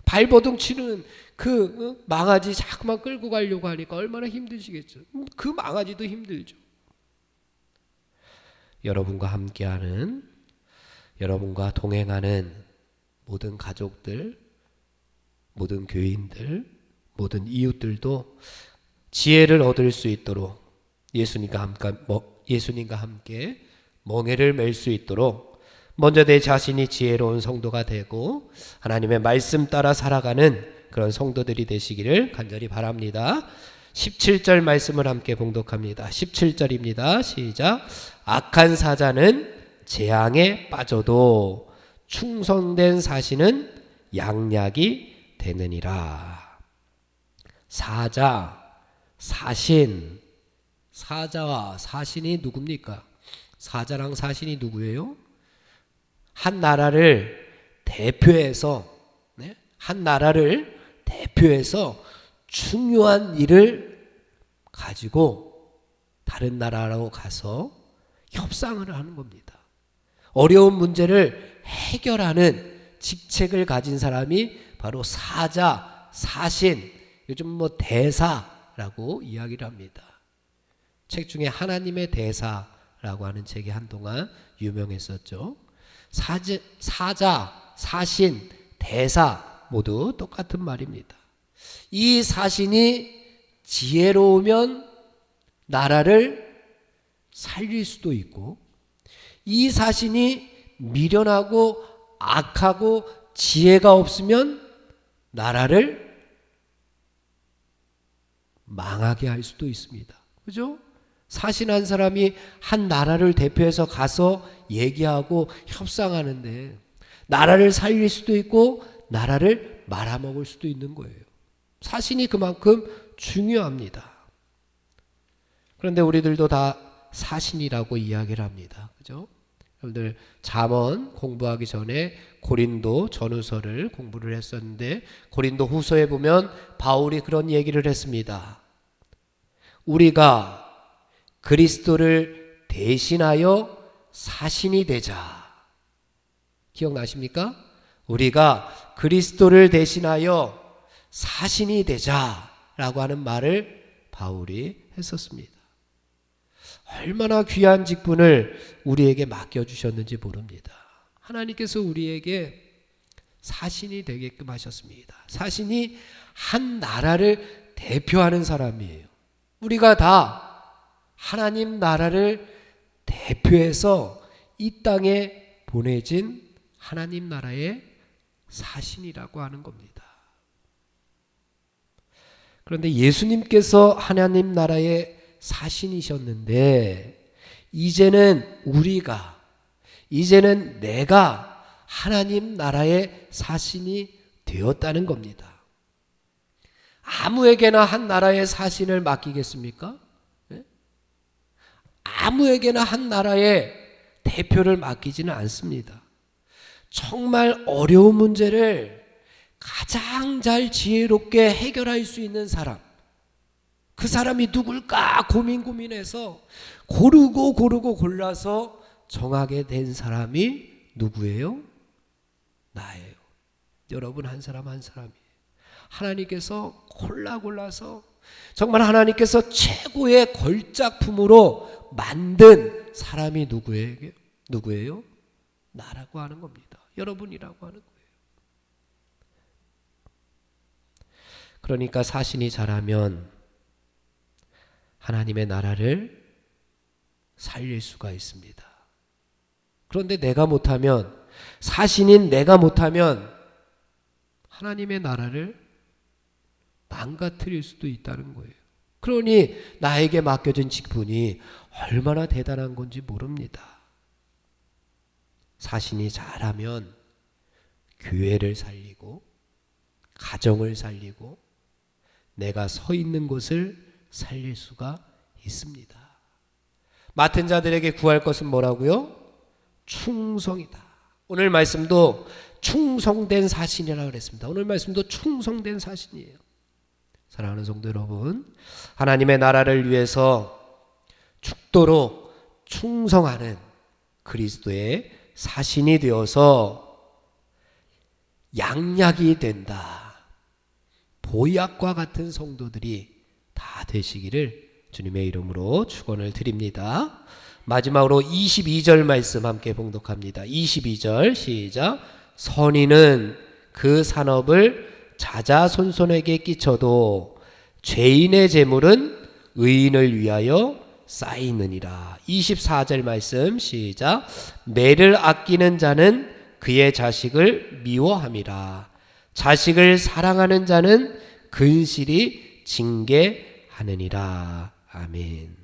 S2: 발버둥 치는 그 망아지 자꾸만 끌고 가려고 하니까 얼마나 힘드시겠죠. 그 망아지도 힘들죠. 여러분과 함께하는, 여러분과 동행하는 모든 가족들, 모든 교인들, 모든 이웃들도 지혜를 얻을 수 있도록 예수님과 함께 멍에를 맬 수 있도록 먼저 내 자신이 지혜로운 성도가 되고 하나님의 말씀 따라 살아가는 그런 성도들이 되시기를 간절히 바랍니다. 17절 말씀을 함께 봉독합니다. 17절입니다. 시작. 악한 사자는 재앙에 빠져도 충성된 사신은 양약이 되느니라. 사자, 사신, 사자와 사신이 누굽니까? 사자랑 사신이 누구예요? 한 나라를 대표해서, 한 나라를 대표해서 중요한 일을 가지고 다른 나라로 가서 협상을 하는 겁니다. 어려운 문제를 해결하는 직책을 가진 사람이 바로 사자, 사신, 요즘 대사라고 이야기를 합니다. 책 중에 하나님의 대사라고 하는 책이 한동안 유명했었죠. 사자, 사신, 대사 모두 똑같은 말입니다. 이 사신이 지혜로우면 나라를 살릴 수도 있고, 이 사신이 미련하고 악하고 지혜가 없으면 나라를 망하게 할 수도 있습니다. 그죠? 사신한 사람이 한 나라를 대표해서 가서 얘기하고 협상하는데 나라를 살릴 수도 있고 나라를 말아먹을 수도 있는 거예요. 사신이 그만큼 중요합니다. 그런데 우리들도 다 사신이라고 이야기를 합니다. 그죠? 여러분들 잠언 공부하기 전에 고린도 전후서를 공부를 했었는데, 고린도 후서에 보면 바울이 그런 얘기를 했습니다. 우리가 그리스도를 대신하여 사신이 되자. 기억나십니까? 우리가 그리스도를 대신하여 사신이 되자라고 하는 말을 바울이 했었습니다. 얼마나 귀한 직분을 우리에게 맡겨주셨는지 모릅니다. 하나님께서 우리에게 사신이 되게끔 하셨습니다. 사신이 한 나라를 대표하는 사람이에요. 우리가 다 하나님 나라를 대표해서 이 땅에 보내진 하나님 나라의 사신이라고 하는 겁니다. 그런데 예수님께서 하나님 나라의 사신이셨는데 이제는 이제는 내가 하나님 나라의 사신이 되었다는 겁니다. 아무에게나 한 나라의 사신을 맡기겠습니까? 아무에게나 한 나라의 대표를 맡기지는 않습니다. 정말 어려운 문제를 가장 잘 지혜롭게 해결할 수 있는 사람, 그 사람이 누굴까 고민해서 고르고 골라서 정하게 된 사람이 누구예요? 나예요. 여러분 한 사람 한 사람이에요. 하나님께서 골라서 정말 하나님께서 최고의 걸작품으로 만든 사람이 누구예요? 나라고 하는 겁니다. 여러분이라고 하는 거예요. 그러니까 사신이 잘하면 하나님의 나라를 살릴 수가 있습니다. 그런데 내가 못하면, 사신인 내가 못하면 하나님의 나라를 망가뜨릴 수도 있다는 거예요. 그러니 나에게 맡겨진 직분이 얼마나 대단한 건지 모릅니다. 사신이 잘하면 교회를 살리고 가정을 살리고 내가 서 있는 곳을 살릴 수가 있습니다. 맡은 자들에게 구할 것은 뭐라고요? 충성이다. 오늘 말씀도 충성된 사신이라고 그랬습니다. 오늘 말씀도 충성된 사신이에요. 사랑하는 성도 여러분, 하나님의 나라를 위해서 죽도록 충성하는 그리스도의 사신이 되어서 양약이 된다. 보약과 같은 성도들이 다 되시기를 주님의 이름으로 축원을 드립니다. 마지막으로 22절 말씀 함께 봉독합니다. 22절 시작. 선인은 그 산업을 자자손손에게 끼쳐도 죄인의 재물은 의인을 위하여 쌓이느니라. 24절 말씀 시작. 매를 아끼는 자는 그의 자식을 미워함이라. 자식을 사랑하는 자는 근실이 징계하느니라. 아멘.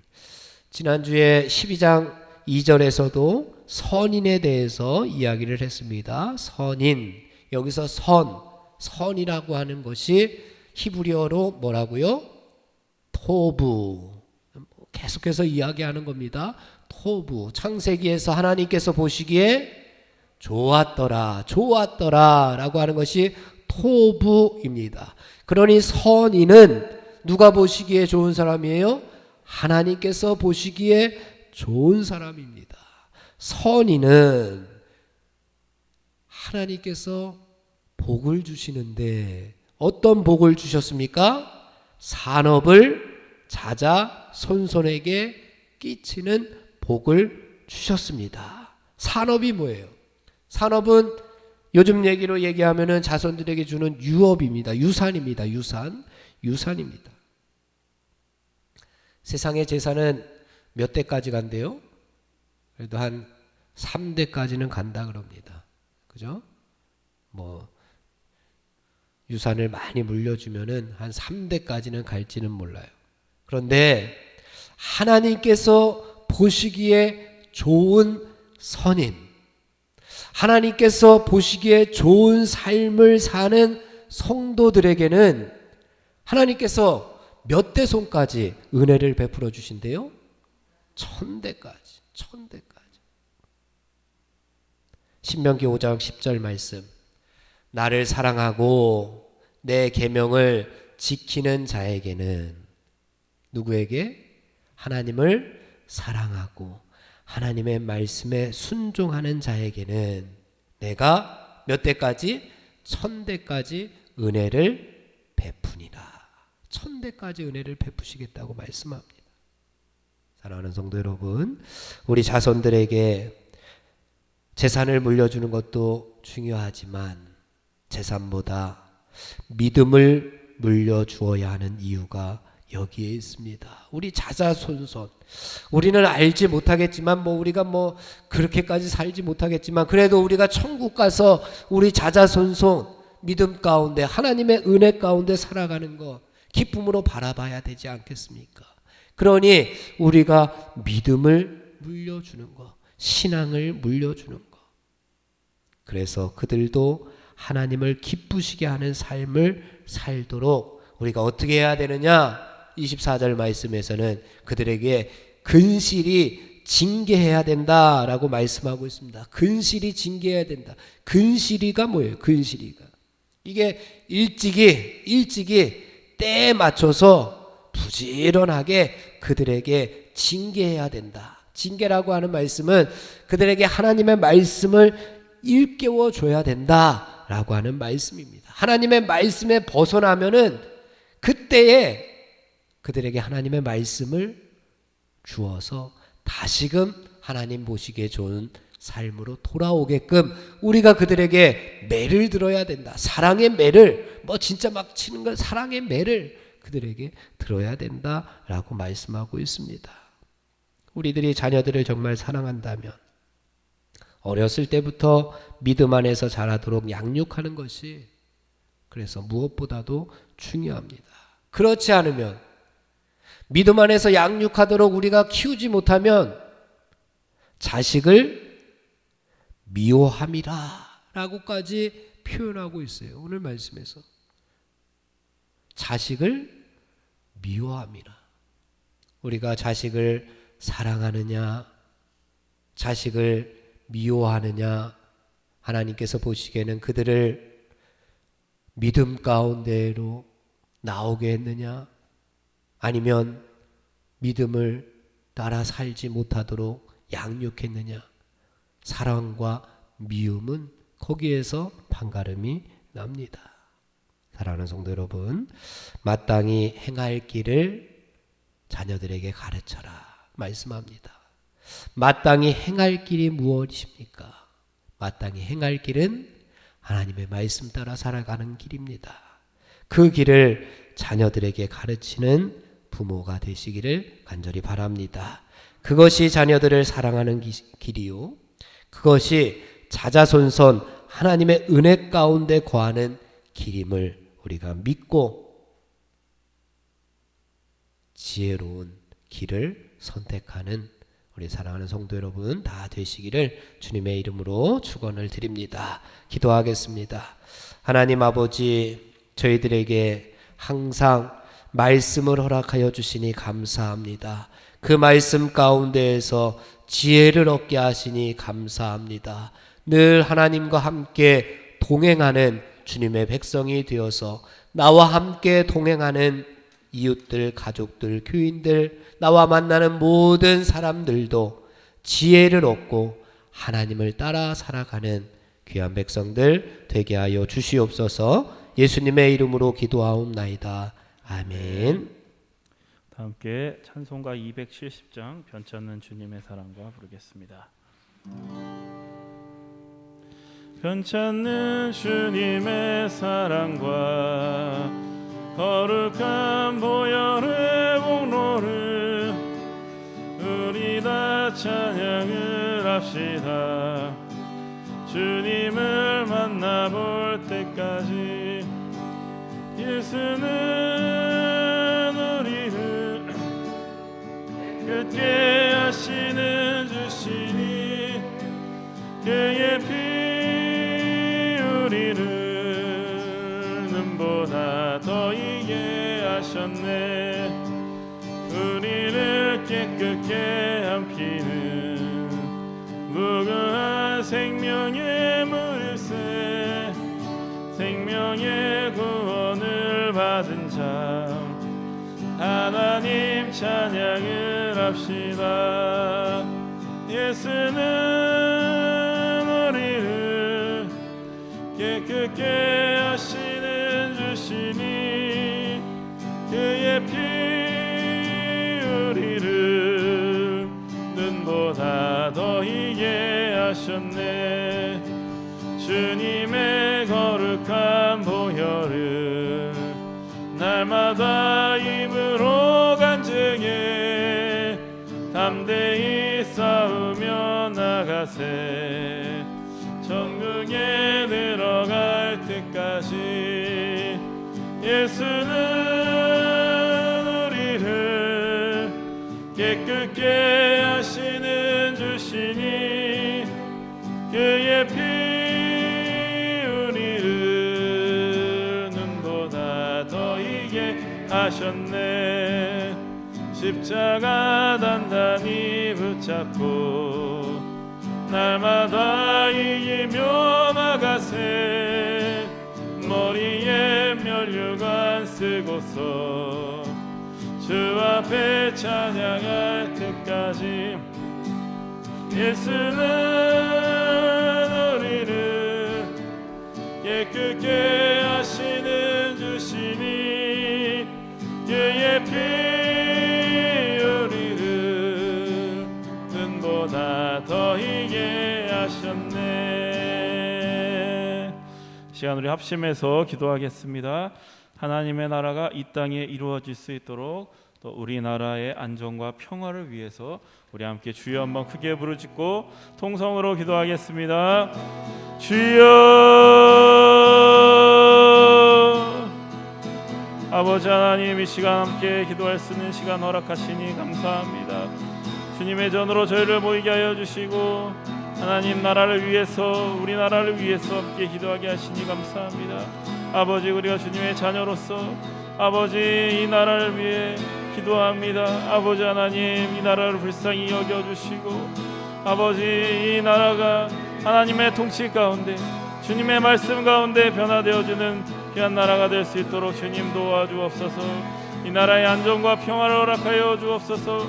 S2: 지난주에 12장 2절에서도 선인에 대해서 이야기를 했습니다. 선인, 여기서 선이라고 하는 것이 히브리어로 뭐라고요? 토부. 계속해서 이야기하는 겁니다. 토부. 창세기에서 하나님께서 보시기에 좋았더라 라고 하는 것이 토부입니다. 그러니 선인은 누가 보시기에 좋은 사람이에요? 하나님께서 보시기에 좋은 사람입니다. 선인은 하나님께서 복을 주시는데 어떤 복을 주셨습니까? 산업을 자자손손에게 끼치는 복을 주셨습니다. 산업이 뭐예요? 산업은 요즘 얘기로 얘기하면은 자손들에게 주는 유업입니다. 유산입니다. 유산입니다. 세상의 재산은 몇 대까지 간대요? 그래도 한 3대까지는 간다 그럽니다. 그죠? 유산을 많이 물려주면은 한 3대까지는 갈지는 몰라요. 그런데 하나님께서 보시기에 좋은 선인, 하나님께서 보시기에 좋은 삶을 사는 성도들에게는 하나님께서 몇 대 손까지 은혜를 베풀어 주신대요? 1000대까지. 신명기 5장 10절 말씀. 나를 사랑하고 내 계명을 지키는 자에게는, 누구에게? 하나님을 사랑하고 하나님의 말씀에 순종하는 자에게는 내가 몇 대까지? 1000대까지 은혜를 베푸니라. 1000대까지 은혜를 베푸시겠다고 말씀합니다. 사랑하는 성도 여러분, 우리 자손들에게 재산을 물려주는 것도 중요하지만 재산보다 믿음을 물려주어야 하는 이유가 여기에 있습니다. 우리 자자손손, 우리는 알지 못하겠지만 우리가 그렇게까지 살지 못하겠지만 그래도 우리가 천국 가서 우리 자자손손 믿음 가운데 하나님의 은혜 가운데 살아가는 것 기쁨으로 바라봐야 되지 않겠습니까? 그러니 우리가 믿음을 물려주는 것, 신앙을 물려주는 것. 그래서 그들도 하나님을 기쁘시게 하는 삶을 살도록 우리가 어떻게 해야 되느냐? 24절 말씀에서는 그들에게 근실이 징계해야 된다라고 말씀하고 있습니다. 근실이 징계해야 된다. 근실이가 뭐예요? 근실이가 이게 일찍이 때에 맞춰서 부지런하게 그들에게 징계해야 된다. 징계라고 하는 말씀은 그들에게 하나님의 말씀을 일깨워 줘야 된다라고 하는 말씀입니다. 하나님의 말씀에 벗어나면은 그때에 그들에게 하나님의 말씀을 주어서 다시금 하나님 보시기에 좋은 삶으로 돌아오게끔 우리가 그들에게 매를 들어야 된다. 사랑의 매를, 진짜 막 치는 건 사랑의 매를 그들에게 들어야 된다라고 말씀하고 있습니다. 우리들이 자녀들을 정말 사랑한다면 어렸을 때부터 믿음 안에서 자라도록 양육하는 것이 그래서 무엇보다도 중요합니다. 그렇지 않으면 믿음 안에서 양육하도록 우리가 키우지 못하면 자식을 미워함이라 라고까지 표현하고 있어요. 오늘 말씀에서 자식을 미워함이라. 우리가 자식을 사랑하느냐 자식을 미워하느냐, 하나님께서 보시기에는 그들을 믿음 가운데로 나오게 했느냐, 아니면 믿음을 따라 살지 못하도록 양육했느냐. 사랑과 미움은 거기에서 판가름이 납니다. 사랑하는 성도 여러분, 마땅히 행할 길을 자녀들에게 가르쳐라 말씀합니다. 마땅히 행할 길이 무엇입니까? 마땅히 행할 길은 하나님의 말씀 따라 살아가는 길입니다. 그 길을 자녀들에게 가르치는 부모가 되시기를 간절히 바랍니다. 그것이 자녀들을 사랑하는 길이요, 그것이 자자손손 하나님의 은혜 가운데 거하는 길임을 우리가 믿고 지혜로운 길을 선택하는 우리 사랑하는 성도 여러분 다 되시기를 주님의 이름으로 축원을 드립니다. 기도하겠습니다. 하나님 아버지, 저희들에게 항상 말씀을 허락하여 주시니 감사합니다. 그 말씀 가운데에서 지혜를 얻게 하시니 감사합니다. 늘 하나님과 함께 동행하는 주님의 백성이 되어서 나와 함께 동행하는 이웃들, 가족들, 교인들, 나와 만나는 모든 사람들도 지혜를 얻고 하나님을 따라 살아가는 귀한 백성들 되게 하여 주시옵소서. 예수님의 이름으로 기도하옵나이다. 아멘.
S1: 다 함께 찬송가 270장 변찮는 주님의 사랑과 부르겠습니다. 변찮는 주님의 사랑과 거룩한 보혈의 공로를 우리 다 찬양을 합시다. 주님을 만나볼 때까지 예수는 우리를 끝게 하시는 주시니 그의 피 우리를 눈보다 더 이게 하셨네. 우리를 깨끗게 한 피는 무궁한 생명의 물새, 생명의 구원을 받은 자 하나님 찬양을 합시다. 예수는 우리를 깨끗게 하시는 주시니 그의 피 우리를 눈보다 더 희게 하셨네. 주님의 거룩한 보혈을 날마다 입으로 간증해 담대히 싸우며 나가세. 천국에 들어갈 때까지 예수는 우리를 깨끗게 하시는 더이게 하셨네. 십자가 단단히 붙잡고 날마다 이기며 나가세. 머리에 면류관 쓰고서 주 앞에 찬양할 때까지 예수는 우리를 깨끗게 하시는 주시니 그의 피 우리를 은보다 더이게 하셨네. 시간 우리 합심해서 기도하겠습니다. 하나님의 나라가 이 땅에 이루어질 수 있도록 또 우리나라의 안정과 평화를 위해서 우리 함께 주여 한번 크게 부르짖고 통성으로 기도하겠습니다. 주여. 아버지 하나님, 이 시간 함께 기도할 수 있는 시간 허락하시니 감사합니다. 주님의 전으로 저희를 모이게 하여 주시고 하나님 나라를 위해서, 우리나라를 위해서 함께 기도하게 하시니 감사합니다. 아버지, 우리가 주님의 자녀로서 아버지 이 나라를 위해 기도합니다. 아버지 하나님, 이 나라를 불쌍히 여겨주시고 아버지 이 나라가 하나님의 통치 가운데 주님의 말씀 가운데 변화되어지는 귀한 나라가 될 수 있도록 주님 도와주옵소서. 이 나라의 안정과 평화를 허락하여 주옵소서.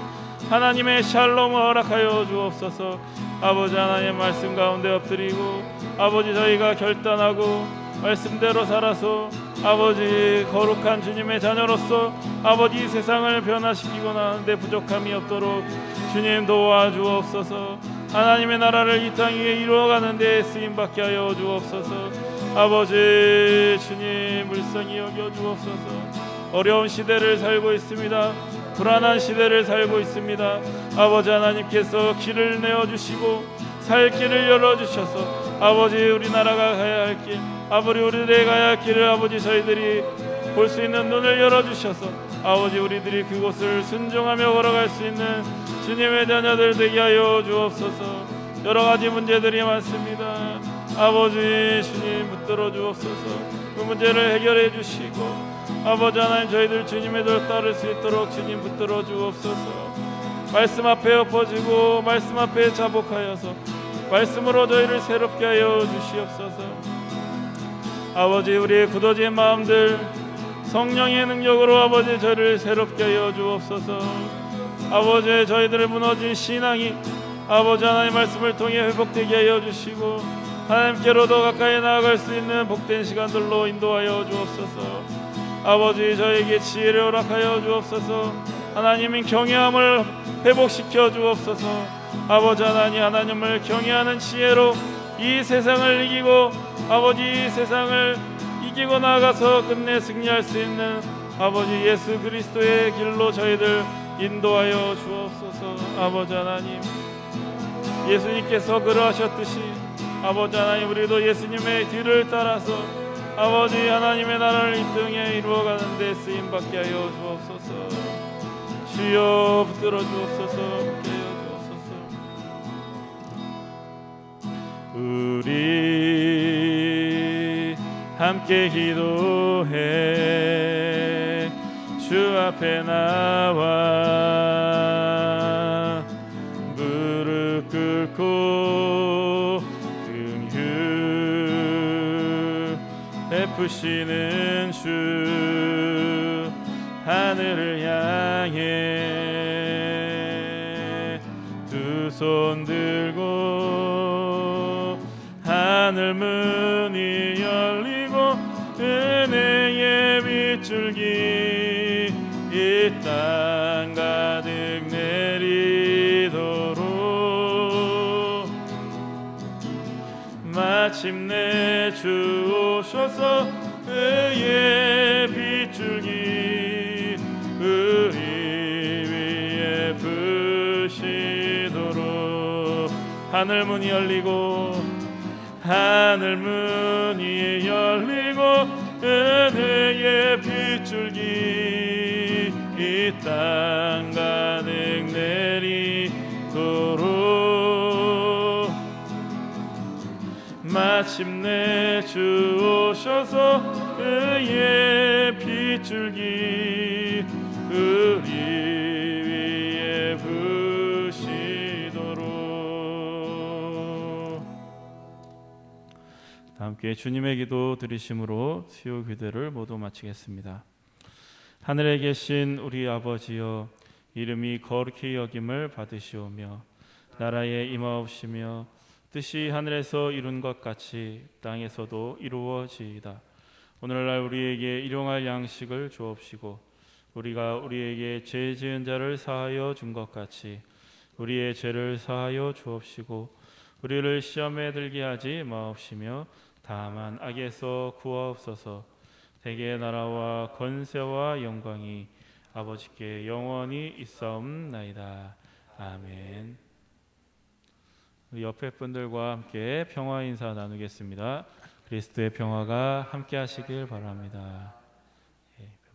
S1: 하나님의 샬롬을 허락하여 주옵소서. 아버지 하나님 말씀 가운데 엎드리고 아버지 저희가 결단하고 말씀대로 살아서 아버지 거룩한 주님의 자녀로서 아버지 세상을 변화시키고 나는데 부족함이 없도록 주님 도와주옵소서. 하나님의 나라를 이 땅 위에 이루어가는 데 쓰임받게 하여 주옵소서. 아버지 주님 불쌍히 여겨 주옵소서. 어려운 시대를 살고 있습니다. 불안한 시대를 살고 있습니다. 아버지 하나님께서 길을 내어주시고 살 길을 열어주셔서 아버지 우리나라가 가야 할 길, 아버지 우리들이 가야 할 길을 아버지 저희들이 볼 수 있는 눈을 열어주셔서 아버지 우리들이 그곳을 순종하며 걸어갈 수 있는 주님의 자녀들 되게 하여 주옵소서. 여러 가지 문제들이 많습니다. 아버지 주님 붙들어 주옵소서. 그 문제를 해결해 주시고 아버지 하나님 저희들 주님의 들 따를 수 있도록 주님 붙들어 주옵소서. 말씀 앞에 엎어지고 말씀 앞에 자복하여서 말씀으로 저희를 새롭게 하여 주시옵소서. 아버지 우리의 굳어진 마음들 성령의 능력으로 아버지 저희를 새롭게 하여 주옵소서. 아버지 저희들의 무너진 신앙이 아버지 하나님 말씀을 통해 회복되게 하여 주시고 하나님께로 더 가까이 나아갈 수 있는 복된 시간들로 인도하여 주옵소서. 아버지 저에게 지혜를 허락하여 주옵소서. 하나님의 경외함을 회복시켜 주옵소서. 아버지 하나님을 경외하는 지혜로 이 세상을 이기고 아버지 이 세상을 이기고 나아가서 끝내 승리할 수 있는 아버지 예수 그리스도의 길로 저희들 인도하여 주옵소서. 아버지 하나님 예수님께서 그러하셨듯이 아버지 하나님 우리도 예수님의 뒤를 따라서 아버지 하나님의 나라를 이 땅에 이루어가는 데 쓰임받게 하여 주옵소서. 주여 붙들어 주옵소서. 붙게 하여 주옵소서. 우리 함께 기도해 주 앞에 나와 무릎 꿇고 베푸시는 주 하늘을 향해 두 손 들고 하늘 문이 열리고 은혜의 빗줄기 이 땅 가득 내리도록 마침내 주 오셔서 의의 빗줄기 우리 위에 부시도록 하늘 문이 열리고 하늘 문이 열리고 은혜의 빗줄기 이 땅 가득 내리도록 마침내 주 오셔서 의의 빗줄기 빗줄기 우리 위에 부시도록. 함께 주님의 기도 드리심으로 수요 기도를 모두 마치겠습니다. 하늘에 계신 우리 아버지여, 이름이 거룩히 여김을 받으시오며 나라에 임하옵시며 뜻이 하늘에서 이룬 것 같이 땅에서도 이루어지이다. 오늘날 우리에게 일용할 양식을 주옵시고 우리가 우리에게 죄 지은 자를 사하여 준 것 같이 우리의 죄를 사하여 주옵시고 우리를 시험에 들게 하지 마옵시며 다만 악에서 구하옵소서. 대개의 나라와 권세와 영광이 아버지께 영원히 있사옵나이다. 아멘. 우리 옆에 분들과 함께 평화 인사 나누겠습니다. 그리스도의 평화가 함께 하시길 바랍니다.